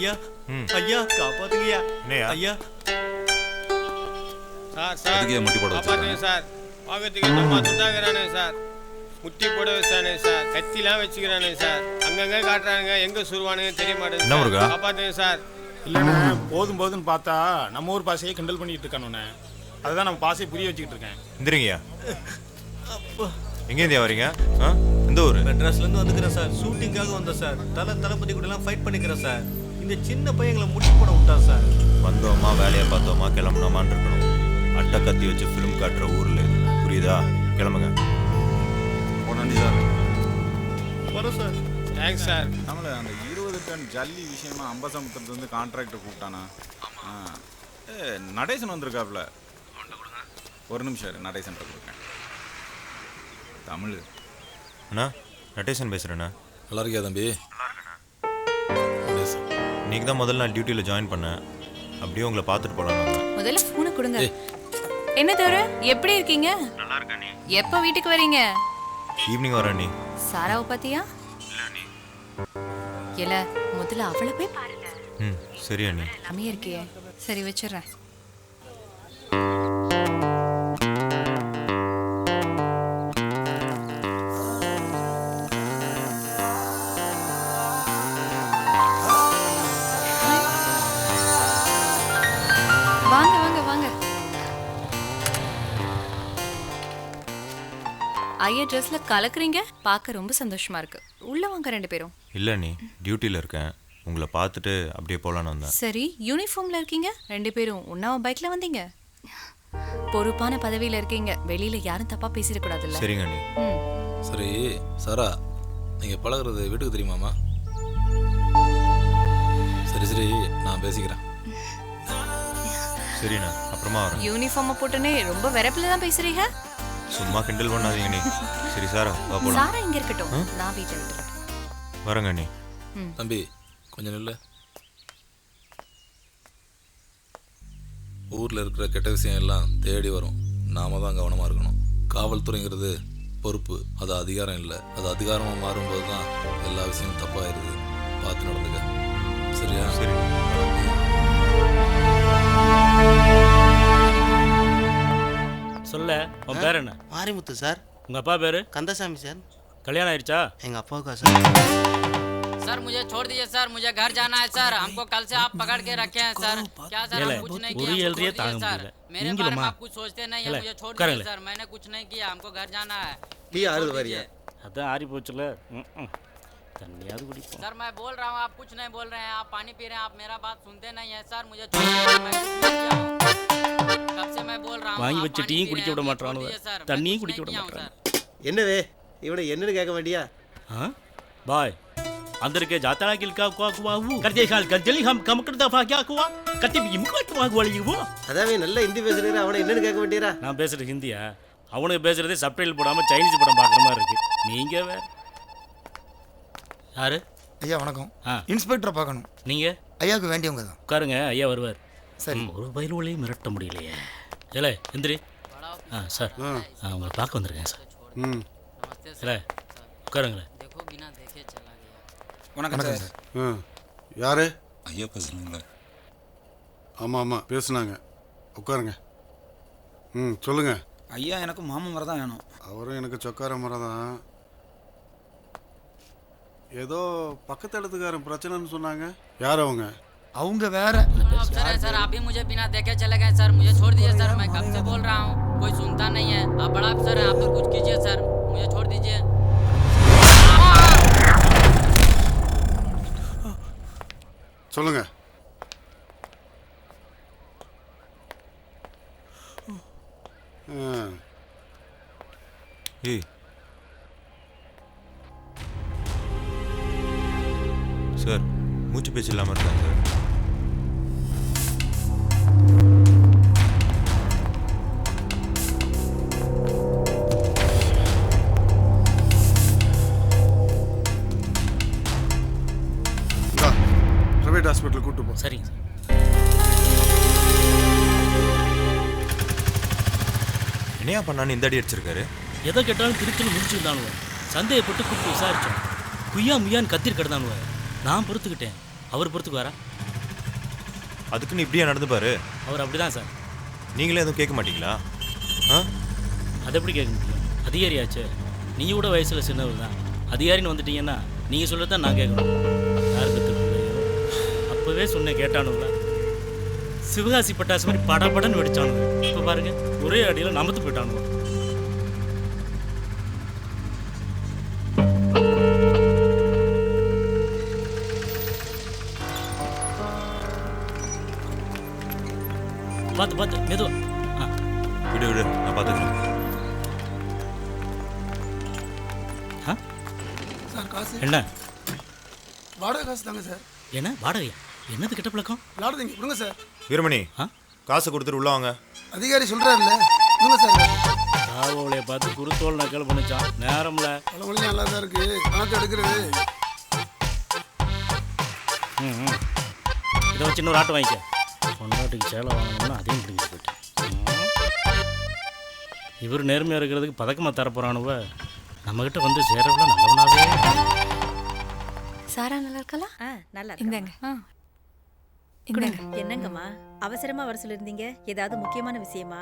ஐயா ஐயா காப்பாத்துங்கய்யா. ஐயா சார் முட்டி போட காப்பாத்துங்க சார். பாக்கத்துக்கு நம்ம துண்டாகிறானே சார், முட்டி போட வச்சானே சார், கத்திலாம் வச்சுக்கிறானே சார், அங்கங்க காட்டுறானுங்க, எங்க சுருவானுங்க தெரிய மாட்டேங்குது. காப்பாத்துங்க சார். இல்லைண்ணே போதும் போதுன்னு பார்த்தா நம்ம ஊர் பாசையை கிண்டல் பண்ணிட்டு இருக்கானுண்ணே. அதுதான் நம்ம பாசையை புரிய வச்சுக்கிட்டு இருக்கேன். எந்திரிங்கய்யா. எங்கேருந்தியா வரீங்க? எந்த ஊர்? மெட்ராஸ்ல இருந்து வந்துக்கிறேன் சார். ஷூட்டிங்காக வந்தேன் சார். தளபதி கூட எல்லாம் ஃபைட் பண்ணிக்கிறேன் சார். இந்த சின்ன பையங்களை முட்டி போட விட்டான் சார். வந்தோமா வேலையை பார்த்தோமா கிளம்புனோமான்னு இருக்கணும். அட்டை கத்தி வச்சு ஃபிலிம் காட்டுற ஊர்ல புரியுதா? கிளம்புங்க. நன்றி சார். வரோம் சார். Thanks sir. நம்மள அந்த 20 டன் ஜல்லி விஷயமா அம்பசமுத்திரத்துல இருந்து கான்ட்ராக்டர் கூப்பிட்டானா? நடேசன் வந்திருக்காப்ல. ஒரு நிமிஷம் நடேசன் கொடுக்கேன். தமிழ் அண்ணா நடேசன் பேசுகிறேண்ணா. நல்லா இருக்கியா தம்பி? இன்னைக்கு தான் முதல்ல நான் டியூட்டியில் ஜாயின் பண்ணேன். அப்படியே உங்களை பார்த்துட்டு போகலான்னு. முதல்ல ஃபோனை கொடுங்க. என்ன தவிர எப்படி இருக்கீங்க? நல்லா இருக்கா நீ? எப்போ வீட்டுக்கு வரீங்க? ஈவினிங் வரேன் நீ. சாராவை பார்த்தியா? இல்ல முதல்ல அவளை போய் பாருங்க. சரியா நீ? அமைய இருக்கியே. சரி வச்சிடுறேன். வாங்க வாங்க வாங்க. ஐயா ட்ரெஸ்ல கலக்குறீங்க, பார்க்க ரொம்ப சந்தோஷமா இருக்கு. உள்ள வாங்க ரெண்டு பேரும். இல்லை நீ டியூட்டியில் இருக்கேன். உங்களை பார்த்துட்டு அப்படியே போகலான்னு வந்தேன். சரி யூனிஃபார்ம்ல இருக்கீங்க ரெண்டு பேரும். ஒன்னாவ பைக்ல வந்தீங்க. பொறுப்பான பதவியில இருக்கீங்க. வெளியில யாரும் தப்பா பேசிடக்கூடாதுல்ல. சரிங்க நீ. சரி சாரா, நீங்க பழகுறது வீட்டுக்கு தெரியுமாமா? சரி சரி நான் பேசிக்கிறேன். சரிண்ணா அப்புறமா வரேன். யூனிஃபார்ம் போட்டுனே ரொம்ப வெறப்பில தான் பேசுறீங்க. சும்மா கிண்டல் பண்ணாதீங்க நீ. சரி சாரா வா போலாம். சாரா இங்க இருக்கட்டும், நான் வீட்டை விட்டுறேன். வரேங்க நீ. தம்பி கொஞ்சம் நில்லு. ஊரில் இருக்கிற கெட்ட விஷயம் எல்லாம் தேடி வரும். நாம தான் கவனமாக இருக்கணும். காவல்துறைங்கிறது பொறுப்பு, அது அதிகாரம் இல்லை. அது அதிகாரமாக மாறும்போது தான் எல்லா விஷயமும் தப்பாயிருது. பார்த்து நடந்துக்க. சரியா? சரி. சொல்ல உன் பேர் என்ன? மாரிமுத்து சார். உங்க அப்பா பேரு? கந்தசாமி சார். கல்யாணம் ஆயிடுச்சா? எங்க அப்பாவுக்கா சார்? सर मुझे छोड़ दीजिए सर, मुझे घर जाना है सर। हमको कल से आप पकड़ के रखे हैं सर। क्या सर हम कुछ नहीं किया? सर मेरे बारे में आप कुछ सोचते नहीं है। मुझे छोड़ दीजिए सर, मैंने कुछ नहीं किया, हमको घर जाना है। அதான் ஆறி போச்சுல. தண்ணியாவது குடிப்போம். सर मैं बोल रहा हूँ, आप कुछ नहीं बोल रहे हैं, आप पानी पी रहे हैं, आप मेरा बात सुनते नहीं है सर। मुझे छोड़ दीजिए, मैं कुछ नहीं किया हूँ। कब से मैं बोल रहा हूँ, வாங்கி வச்ச டீயும் குடிக்க விட மாட்டானு, தண்ணியும் குடிக்க விட மாட்டான். என்னவே இவனை என்னன்னு கேட்க வேண்டியா? பாய் अंदर के जाता है किल का कुआ वो करते खाल कर जल्दी हम कम कर दफा क्या कुआ कति भी मुको तो वाली वो அதாவே நல்ல ஹிந்தி பேசுறீங்க. அவனை என்னன்னு கேட்க வேண்டியரா? நான் பேசுறது ஹிந்தியா? அவனுக்கு பேசுறதே சப்டைட்டில் போடாம சைனீஸ் படம் பார்க்குற மாதிரி இருக்கு. நீங்க வேற யாரு? ஐயா வணக்கம். இன்ஸ்பெக்டரை பார்க்கணும். நீங்க? ஐயாவுக்கு வேண்டியவங்க தான். உட்காருங்க, ஐயா வருவார். சரி. ஒரு பயில்வளையும் மிரட்ட முடியலையே. இல்லை எந்திரி. சார் உங்களை பார்க்க வந்திருக்கேன் சார். இல்லை உட்காருங்களேன். வணக்கம் சார். யாரு? ஐயா பேசுனாங்களே. ஆமாம் ஆமாம் பேசுனாங்க. உட்காருங்க. சொல்லுங்க. ஐயா எனக்கு மாமன் மரம் தான் வேணும். அவரும் எனக்கு சொக்கார மரம் தான். ஏதோ பக்கத்து இடத்துக்காரன் பிரச்சனைன்னு சொன்னாங்க. யார் அவங்க? அவங்க வேற. सर आप भी मुझे बिना देखे चले गए सर। मुझे छोड़ दीजिए सर, मैं कब से बोल रहा हूँ, कोई सुनता नहीं है। आप बड़ा अफसर हैं, आप तो कुछ कीजिए सर, मुझे छोड़ दीजिए। சொல்லுங்க. ஏய் சார் மூச்சு பேச்சு இல்லாமல் இருக்காங்க சார். பிரைவேட் ஹாஸ்பிட்டல் கூட்டு போ. சரிங்க சார். என்னையா பண்ணான்னு இந்த அடி அடிச்சிருக்காரு? எதை கேட்டாலும் திருத்தல் முடிச்சுருந்தானுவ. சந்தேகப்பட்டு கூப்பிட்டு விசாரிச்சோம். குய்யா முய்யான்னு கத்திரி கிடந்தானுவ. நான் பொறுத்துக்கிட்டேன். அவர் பொறுத்துக்கு வரா? அதுக்குன்னு இப்படியா நடந்துப்பாரு? அவர் அப்படி தான் சார். நீங்களே எதுவும் கேட்க மாட்டீங்களா? அது எப்படி கேட்க முடியும்? அதிகாரியாச்சு. நீங்கள் கூட வயசில் சின்னவர் தான். அதிகாரின்னு வந்துட்டீங்கன்னா நீங்கள் சொல்கிறது தான் நான் கேட்கணும். யார் கற்றுக்கலையோ அப்போவே சொன்னேன் கேட்டானுங்களா? சிவகாசி பட்டாசு மாதிரி படபடன்னு வெடிச்சானுங்க. இப்போ பாருங்க ஒரே அடியில் நமத்து போயிட்டானுங்க. பார்த்து பார்த்து மெதுவா. விடு விடு, நான் பார்த்துக்கிறேன். சார் காசு என்ன? வாடகை காசு தாங்க சார். என்ன வாடகையா? என்னது கிட்ட பழக்கம்? விளாடுறீங்க கொடுங்க சார். வீரமணி, காசு கொடுத்துட்டு உள்ள வாங்க. அதிகாரி சொல்கிறாருல்ல கொடுங்க சார். ராவோலையை பார்த்து குருத்தோல் நக்கல் பண்ணிச்சான். நேரம்ல பழமொழி நல்லா தான் இருக்கு. பணத்தை எடுக்கிறது. இதை வச்சு இன்னொரு ஆட்டை வாங்கிக்க. பொண்டாட்டிக்கு சேலை வாங்கணும்னா அதையும் பிடிச்சி போயிட்டு. இவர் நேர்மையாக இருக்கிறதுக்கு பதக்கமாக தரப்போறானுவ. நம்மகிட்ட வந்து சேரவில்லை நல்லவனாவே. சாரா நல்லா இருக்கலாம்? நல்லா இந்தாங்க. இந்தாங்க. என்னங்கம்மா அவசரமா வர சொல்லியிருந்தீங்க? ஏதாவது முக்கியமான விஷயமா?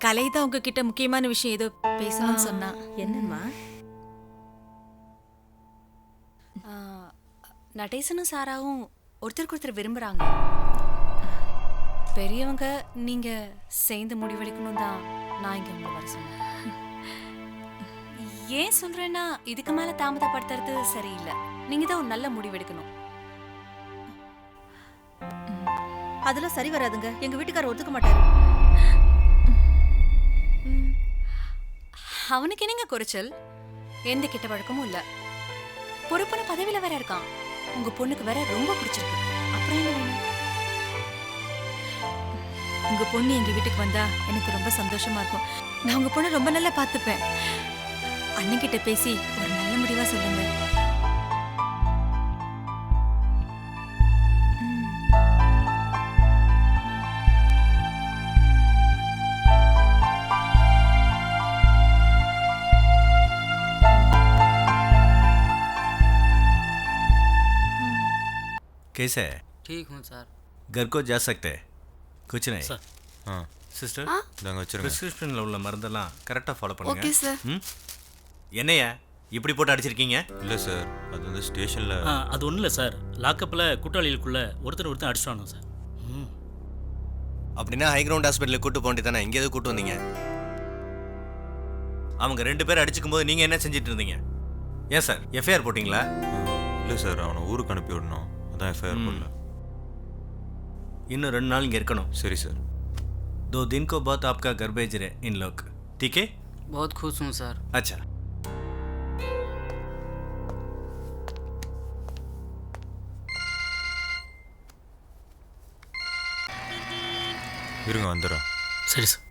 கலை தான் உங்ககிட்ட முக்கியமான விஷயம் ஏதோ பேசணும்னு சொன்னா. என்னம்மா? நடேசனும் சாராவும் ஒருத்தருக்கு ஒருத்தர் விரும்புறாங்க. பெரியவங்க நீங்க சேர்ந்து முடிவெடுக்கணும் தான் நான் இங்க உங்களை வர சொன்னேன். ஏன் சொல்றேன்னா இதுக்கு மேல தாமதப்படுத்துறது சரியில்லை. நீங்க தான் ஒரு நல்ல முடிவெடுக்கணும். அதெல்லாம் சரி வராதுங்க. எங்க வீட்டுக்காரர் ஒத்துக்க மாட்டாரு. அவனுக்கு என்னங்க குறைச்சல்? எந்த கெட்ட வழக்கமும் இல்ல. பொறுப்பான பதவியில வேற இருக்கான். உங்க பொண்ணுக்கு வேற ரொம்ப பிடிச்சிருக்கு. அப்புறம் என்ன வேணும்? உங்க பொண்ணு எங்க வீட்டுக்கு வந்தா எனக்கு ரொம்ப சந்தோஷமா இருக்கும். நான் உங்க பொண்ணை ரொம்ப நல்லா பார்த்துப்பேன். அண்ணன் கிட்ட பேசி ஒரு நல்ல முடிவா சொல்லுங்க. कैसे है? ठीक हूँ सर. घर को जा सकते हैं? कुछ नहीं. सर. हाँ சிஸ்டர், நாங்கள் வச்சுருக்கோம். ப்ரிஸ்கிரிப்ஷனில் உள்ள மருந்தெல்லாம் கரெக்டாக ஃபாலோ பண்ணுங்க. Okay sir. என்னையா இப்படி போட்டு அடிச்சிருக்கீங்க? இல்லை சார், அது வந்து ஸ்டேஷனில். அது ஒன்றும் இல்லை சார். லாக்கப்பில் கூட்டாளிகளுக்குள்ள ஒருத்தர் அடிச்சிட்டானோ சார். அப்படின்னா ஹை கிரவுண்ட் ஹாஸ்பிட்டலுக்கு கூட்டு போண்டி தானே, இங்கே எது கூட்டு வந்தீங்க? அவங்க 2 பேர் அடிச்சுக்கும் போது நீங்கள் என்ன செஞ்சுட்டு இருந்தீங்க? ஏன் சார் எஃப்ஐஆர் போட்டிங்களா? இல்லை சார், அவனை ஊருக்கு அனுப்பி விடணும், அதான் எஃப்ஐஆர் போடல. இன்னும் 2 நாள் இங்கே இருக்கணும். சரி சார். 2 दिन को बाद आपका घर भेज रहे इन लोग, ठीक है? बहुत खुश हूँ सर. अच्छा. இருங்க வந்துடுறேன். சரி சார்.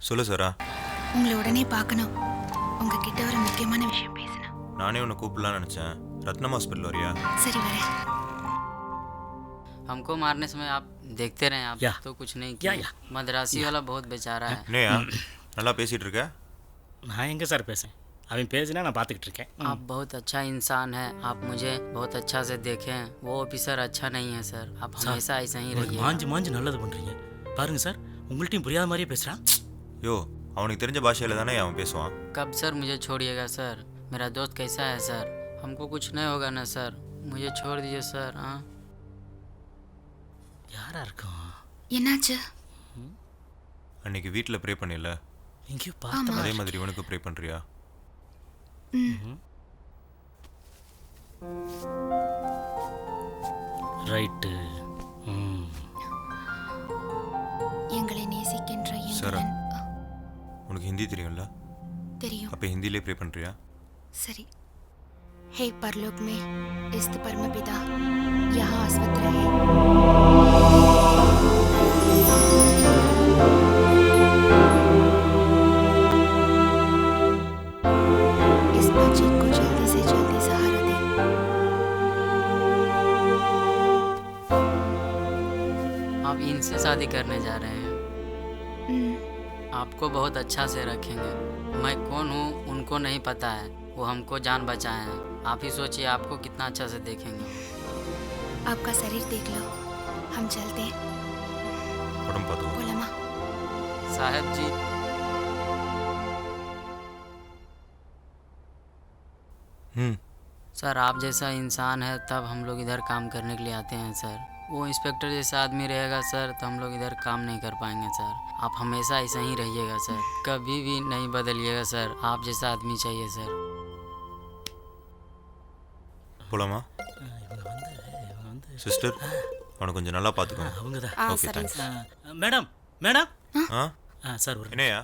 சொல்லு சாரா. உங்களை உடனே பார்க்கணும். உங்ககிட்ட ஒரு முக்கியமான விஷயம் பேசணும். நானே உன்னை கூப்பிடலான்னு நினச்சேன். ரத்னம் ஹாஸ்பிட்டல் வரியா? சரி வரேன். हमको मारने समय आप देखते रहे, आप तो कुछ नहीं किया. मद्रासी वाला बहुत बेचारा है. என்னையா நல்லா பேசிட்டு இருக்க? நான் எங்கே சார் பேசுகிறேன்? அவன் பேசினா நான் பார்த்துக்கிட்டு இருக்கேன். आप बहुत अच्छा इंसान है. आप मुझे बहुत अच्छा से देखें. वो ऑफिसर अच्छा नहीं है सर. आप हमेशा ऐसा ही रहिए. மாஞ்சி நல்லது பண்ணுறீங்க. பாருங்க சார், உங்கள்கிட்டையும் புரியாத மாதிரியே பேசுகிறான். யோ, அவனுக்கு தெரிஞ்ச பாஷையில் தானே அவன் பேசுவான். कब सर मुझे छोड़िएगा सर? मेरा दोस्त कैसा है सर? हमको कुछ नहीं होगा ना सर? मुझे छोड़ दीजिए सर. हाँ, யாரா இருக்கும்? என்னாச்சு? அன்னைக்கு வீட்டில் ப்ரே பண்ணில, எங்கேயோ பார்த்த அதே மாதிரி இவனுக்கு ப்ரே பண்ணுறியா? ரைட்டு. எங்களை நேசிக்கின்ற சாரா, உனக்கு ஹிந்தி தெரியும்ல? தெரியும். அப்போ ஹிந்திலே ப்ரே பண்ணுறியா? சரி. हे परलोक में स्थित परमपिता, यहाँ अस्वस्थ रहे. इस बच्चे को जल्दी से जल्दी सहारा दे. आप इनसे शादी करने जा रहे हैं. आपको बहुत अच्छा से रखेंगे. मैं कौन हूँ उनको नहीं पता है. वो हमको जान बचाए हैं। आप ही सोचिए आपको कितना अच्छा से देखेंगे। आपका शरीर देख लो, हम चलते हैं। உடம்பு பார்த்துக்கோ. बोला माँ। साहब जी सर, आप जैसा इंसान है तब हम लोग इधर काम करने के लिए आते हैं सर। वो इंस्पेक्टर जैसा आदमी रहेगा सर तो हम लोग इधर काम नहीं कर पाएंगे सर। आप हमेशा ऐसा ही रहिएगा सर, कभी भी नहीं बदलिएगा सर। आप जैसा आदमी चाहिए सर। போலாமா? சிஸ்டர், அவனை கொஞ்சம் நல்லா பார்த்துக்கோங்க. அவங்க தான். Okay, thanks. Madam madam sir ஒரு என்னையா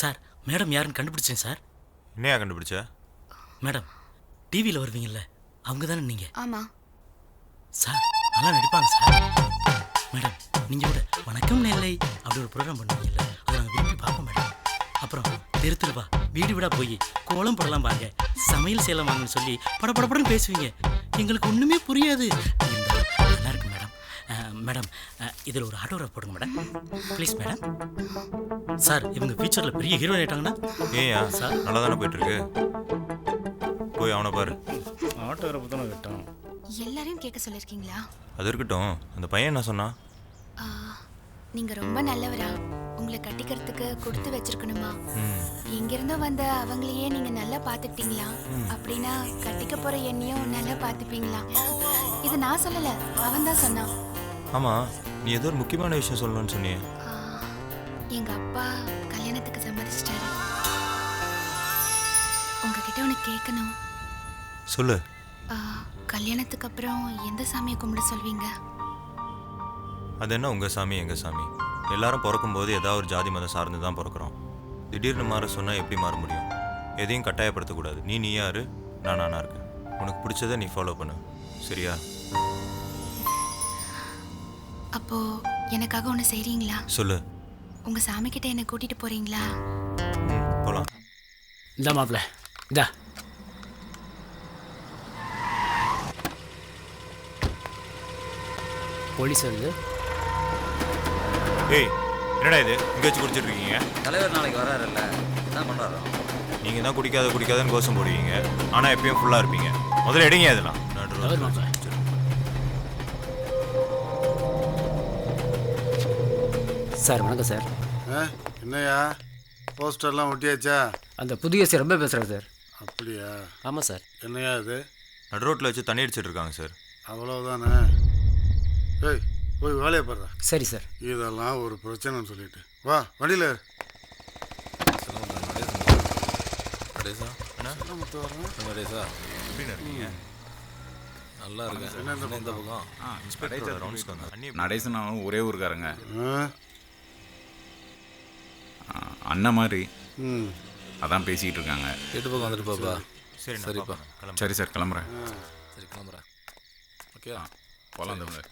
சார், மேடம் யாருன்னு கண்டுபிடிச்சேன் சார். என்னையா கண்டுபிடிச்ச? மேடம் டிவியில் வருவீங்கல்ல, அவங்க தானே நீங்கள்? ஆமாம் சார், நல்லா நடிப்பாங்க சார். மேடம் நீங்கள் கூட வணக்கம் நெல்லை அப்படி ஒரு ப்ரோக்ராம் பண்ணுவீங்கல்ல, அதை நாங்கள் விரும்பி பார்ப்போம் மேடம். அப்புறம் தெரு தெருவா வீடு வீடாக போய் கோலம் போடலாம் வாங்க, சமையல் செய்யலாம் வாங்கன்னு சொல்லி படப்படப்படன்னு பேசுவீங்க. எங்களுக்கு ஒன்றுமே புரியாது. நல்லா இருக்கு மேடம். மேடம் இதில் ஒரு ஆட்டோகிராஃப் போடுங்க மேடம் ப்ளீஸ் மேடம். சார், இவங்க ஃபியூச்சரில் பெரிய ஹீரோயின் ஆயிட்டாங்கன்னா? ஏயா சார், நல்லா தானே போயிட்டுருக்கு. போய் அவனை பாரு. ஆட்டோகிராஃப் தானே கேட்டோம். எல்லாரையும் கேட்க சொல்லியிருக்கீங்களா? அது இருக்கட்டும், அந்த பையன் என்ன சொன்னான்? நீங்க ரொம்ப நல்லவரா, உங்களை கட்டிக்கிறதுக்கு கொடுத்து வச்சிருக்கணுமா, எங்கிருந்தோ வந்த அவங்களையே நீங்க நல்லா பார்த்துட்டீங்களா, அப்படின்னா கட்டிக்க போற என்னையும் நல்லா பார்த்துப்பீங்களா? இது நான் சொல்லல, அவன் தான் சொன்னான். ஆமா, நீ ஏதோ ஒரு முக்கியமான விஷயம் சொல்லணும்னு சொன்னியே. எங்க அப்பா கல்யாணத்துக்கு சம்மதிச்சிட்டாரு. உங்ககிட்ட ஒன்று கேட்கணும். சொல்லு. கல்யாணத்துக்கு அப்புறம் எந்த சாமியை கும்பிட சொல்வீங்க? அது என்ன உங்கள் சாமி எங்கள் சாமி? எல்லாரும் பிறக்கும்போது ஏதாவது ஒரு ஜாதி மதம் சார்ந்து தான் பிறக்கிறோம். திடீர்னு மாற சொன்னால் எப்படி மாற முடியும்? எதையும் கட்டாயப்படுத்தக்கூடாது. நீ யாரு, நான் நானா இருக்கேன். உனக்கு பிடிச்சதை நீ ஃபாலோ பண்ணு, சரியா? அப்போ எனக்காக ஒன்று செய்றீங்களா? சொல்லு. உங்க சாமி கிட்ட என்னை கூட்டிட்டு போறீங்களா? போலாம். இந்த மாப்பிள்ள இந்த போலீஸ் வந்து. ஏய், என்னடா இது இங்கே வச்சு குடிச்சிட்டு இருக்கீங்க? தலைவர் நாளைக்கு வராருல்ல, என்ன பண்ணுறாரோ? நீங்கள் தான் குடிக்காதன்னு கோஷம் போடுவீங்க, ஆனால் எப்பயும் ஃபுல்லாக இருப்பீங்க. முதல்ல எடுங்க அதெல்லாம். சார் வணக்கம் சார். என்னையா போஸ்டர்லாம் ஒட்டியாச்சா? அந்த புதிய சார் ரொம்ப பேசுகிறார் சார். அப்படியா? ஆமாம் சார். என்னையா இது? நடு ரோட்டில் வச்சு தண்ணி அடிச்சிட்டு இருக்காங்க சார். அவ்வளோதானே? ஏய், போய் வேலையை பாடுறா. சரி சார். இதெல்லாம் ஒரு பிரச்சனைன்னு சொல்லிட்டு வா வண்டியில். நல்லா இருக்கேன். இந்த பக்கம் நடேசன் ஒரே ஊருக்காரங்க. அண்ணன் மாதிரி அதான் பேசிக்கிட்டு இருக்காங்க. வீட்டு பக்கம் வந்துட்டு பாப்பா. சரிப்பா. சரி சார், கிளம்புறேன். சரி கிளம்புறேன். ஓகே போகலாம்.